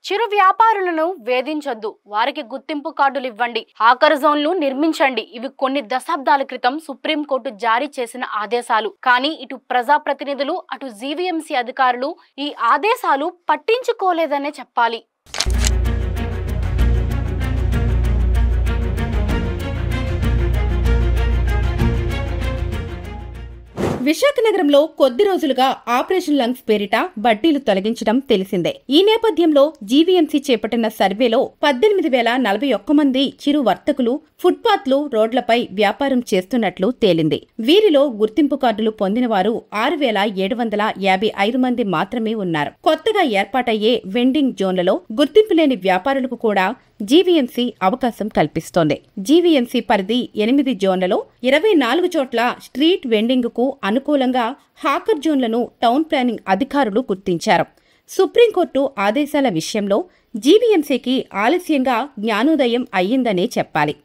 చిరు వ్యాపారులను వేధించొద్దు, వారికి గుర్తింపు కార్డులు ఇవ్వండి, ఆకర్ జోన్లు నిర్మించండి. ఇవి కొన్ని దశాబ్దాల క్రితం సుప్రీంకోర్టు జారీ చేసిన ఆదేశాలు. కానీ ఇటు ప్రజాప్రతినిధులు అటు జీవీఎంసీ అధికారులు ఈ ఆదేశాలు పట్టించుకోలేదనే చెప్పాలి. విశాఖ నగరంలో కొద్ది రోజులుగా ఆపరేషన్ లంగ్స్ పేరిట బడ్డీలు తొలగించడం తెలిసిందే. ఈ నేపథ్యంలో జీవీఎంసీ చేపట్టిన సర్వేలో 18,041 మంది చిరు వర్తకులు ఫుట్పాత్లు, రోడ్లపై వ్యాపారం చేస్తున్నట్లు తేలింది. వీరిలో గుర్తింపు కార్డులు పొందిన వారు 6,755 మంది మాత్రమే ఉన్నారు. కొత్తగా ఏర్పాటయ్యే వెండింగ్ జోన్లలో గుర్తింపు లేని వ్యాపారులకు కూడా జీవీఎంసీ అవకాశం కల్పిస్తోంది. జీవీఎంసీ పరిధి 8 జోన్లలో 24 చోట్ల స్ట్రీట్ వెండింగ్ కు అనుకూలంగా హాకర్ జోన్లను టౌన్ ప్లానింగ్ అధికారులు గుర్తించారు. సుప్రీంకోర్టు ఆదేశాల విషయంలో జీవీఎంసీకి ఆలస్యంగా జ్ఞానోదయం అయ్యిందనే చెప్పాలి.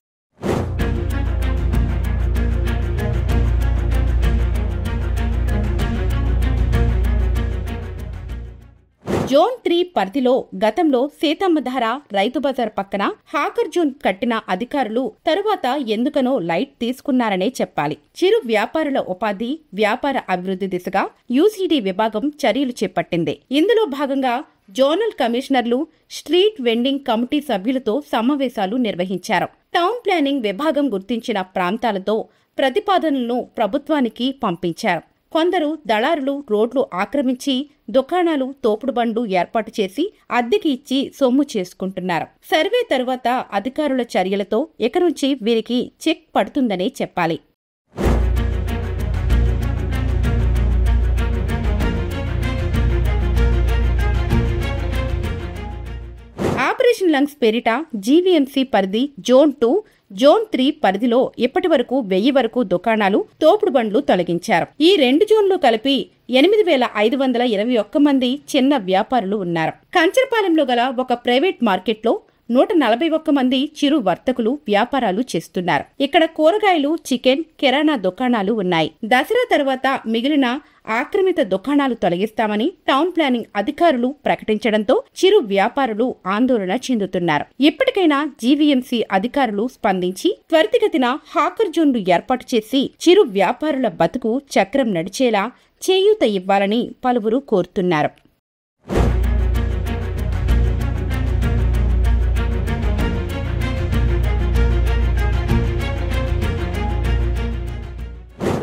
జోన్ 3 పరిధిలో గతంలో సీతమ్మధార రైతు బజార్ పక్కన హాకర్ జోన్ కట్టిన అధికారులు తరువాత ఎందుకనో లైట్ తీసుకున్నారనే చెప్పాలి. చిరు వ్యాపారుల ఉపాధి, వ్యాపార అభివృద్ధి దిశగా యూసీడీ విభాగం చర్యలు చేపట్టింది. ఇందులో భాగంగా జోనల్ కమిషనర్లు స్ట్రీట్ వెండింగ్ కమిటీ సభ్యులతో సమావేశాలు నిర్వహించారు. టౌన్ ప్లానింగ్ విభాగం గుర్తించిన ప్రాంతాలతో ప్రతిపాదనలను ప్రభుత్వానికి పంపించారు. కొందరు దళారులు రోడ్లు ఆక్రమించి దుకాణాలు, తోపుడు బండ్లు ఏర్పాటు చేసి అద్దెకి ఇచ్చి సొమ్ము చేసుకుంటున్నారు. సర్వే తరువాత అధికారుల చర్యలతో ఇక నుంచి వీరికి చెక్ పడుతుందనే చెప్పాలి. ఆపరేషన్ లంగ్స్ పేరిట జీవీఎంసీ పరిధి జోన్ 2, జోన్ 3 పరిధిలో ఇప్పటి వరకు 1000 వరకు దుకాణాలు, తోపుడు బండ్లు తొలగించారు. ఈ 2 జోన్లు కలిపి 8,521 మంది చిన్న వ్యాపారులు ఉన్నారు. కంచరపాలెంలో గల ఒక ప్రైవేట్ మార్కెట్లో 141 మంది చిరు వర్తకులు వ్యాపారాలు చేస్తున్నారు. ఇక్కడ కూరగాయలు, చికెన్, కిరాణా దుకాణాలు ఉన్నాయి. దసరా తర్వాత మిగిలిన ఆక్రమిత దుకాణాలు తొలగిస్తామని టౌన్ ప్లానింగ్ అధికారులు ప్రకటించడంతో చిరు వ్యాపారులు ఆందోళన చెందుతున్నారు. ఇప్పటికైనా జీవీఎంసీ అధికారులు స్పందించి త్వరితగతిన హాకర్ జోన్లు ఏర్పాటు చేసి చిరు వ్యాపారుల బతుకు చక్రం నడిచేలా చేయూత ఇవ్వాలని పలువురు కోరుతున్నారు.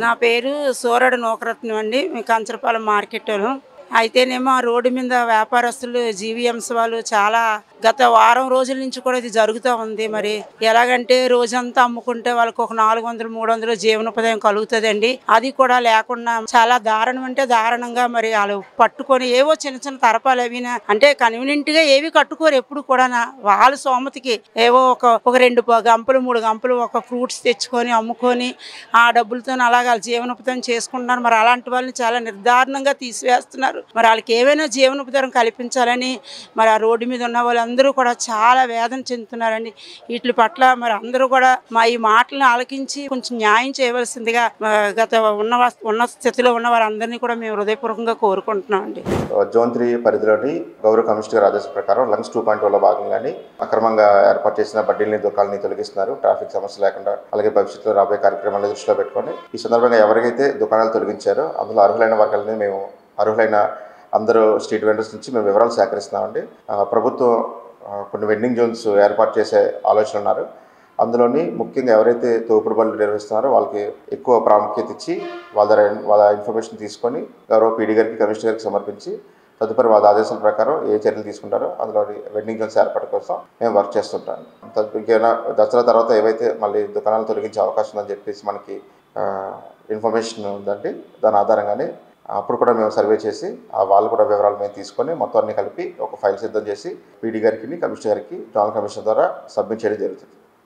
నా పేరు సోరడు నూకరత్నం అండి. కంచరపాలెం మార్కెట్లో అయితేనేమో ఆ రోడ్డు మీద వ్యాపారస్తులు జీవీఎంసీ వాళ్ళు చాలా గత వారం రోజుల నుంచి కూడా ఇది జరుగుతూ ఉంది. మరి ఎలాగంటే రోజంతా అమ్ముకుంటే వాళ్ళకి ఒక 400-300 జీవనోపాధి కలుగుతుందండి. అది కూడా లేకుండా చాలా దారుణం అంటే దారుణంగా మరి వాళ్ళు పట్టుకొని ఏవో చిన్న చిన్న తరపాలు అవి అంటే కన్వీనియంట్ గా ఏవి కట్టుకోరు. ఎప్పుడు కూడా వాళ్ళ సోమతికి ఏవో ఒక 2 గంపలు 3 గంపలు ఒక ఫ్రూట్స్ తెచ్చుకొని అమ్ముకొని ఆ డబ్బులతో అలాగే వాళ్ళు జీవనోపాధి చేసుకుంటున్నారు. మరి అలాంటి వాళ్ళని చాలా నిర్దారుణంగా తీసివేస్తున్నారు. మరి వాళ్ళకి ఏవైనా జీవనోపాధి కల్పించాలని మరి ఆ రోడ్డు మీద ఉన్న వాళ్ళందరూ కూడా చాలా వేదన చెందుతున్నారండి. వీటి పట్ల మరి అందరూ కూడా మా ఈ మాటలను ఆలకించి కొంచెం న్యాయం చేయవలసిందిగా గత ఉన్న స్థితిలో ఉన్న వారందరినీ కూడా మేము హృదయపూర్వకంగా కోరుకుంటున్నాం అండి. జోన్ 3 పరిధిలోని గౌరవ కమిషనర్ ఆదేశం ప్రకారం లంగ్స్ 2.0లో భాగంగానే అక్రమంగా ఏర్పాటు చేసిన బడ్డీలని దుకాణాలని తొలగిస్తున్నారు. ట్రాఫిక్ సమస్య లేకుండా అలాగే భవిష్యత్తులో రాబోయే కార్యక్రమాలను దృష్టిలో పెట్టుకొని ఈ సందర్భంగా ఎవరికైతే దుకాణాలు తొలగించారో అందులో అర్హులైన వర్గాలని మేము అర్హులైన అందరూ స్ట్రీట్ వెండర్స్ నుంచి మేము వివరాలు సేకరిస్తున్నామండి. ప్రభుత్వం కొన్ని వెండింగ్ జోన్స్ ఏర్పాటు చేసే ఆలోచన ఉన్నారు. అందులోని ముఖ్యంగా ఎవరైతే తోపుడు బళ్ళు నిర్వహిస్తున్నారో వాళ్ళకి ఎక్కువ ప్రాముఖ్యత ఇచ్చి వాళ్ళ ఇన్ఫర్మేషన్ తీసుకొని గౌరవ పీడీ గారికి, కమిషనర్ గారికి సమర్పించి తదుపరి వాళ్ళ ఆదేశాల ప్రకారం ఏ చర్యలు తీసుకుంటారో అందులో వెండింగ్ జోన్స్ ఏర్పాటు కోసం మేము వర్క్ చేస్తుంటాం. ఇంకేమైనా దసరా తర్వాత ఏవైతే మళ్ళీ దుకాణాలు తొలగించే అవకాశం ఉందని చెప్పేసి మనకి ఇన్ఫర్మేషన్ ఉందండి. దాని ఆధారంగానే అప్పుడు కూడా మేము సర్వే చేసి వాళ్ళు కూడా వివరాలు మేము తీసుకొని మొత్తం అన్ని కలిపి ఒక ఫైల్ సిద్ధం చేసి పీడీ గారికి, కమిషనర్ గారికి, జోనల్ కమిషనర్ ద్వారా సబ్మిట్ చేయడం జరుగుతుంది.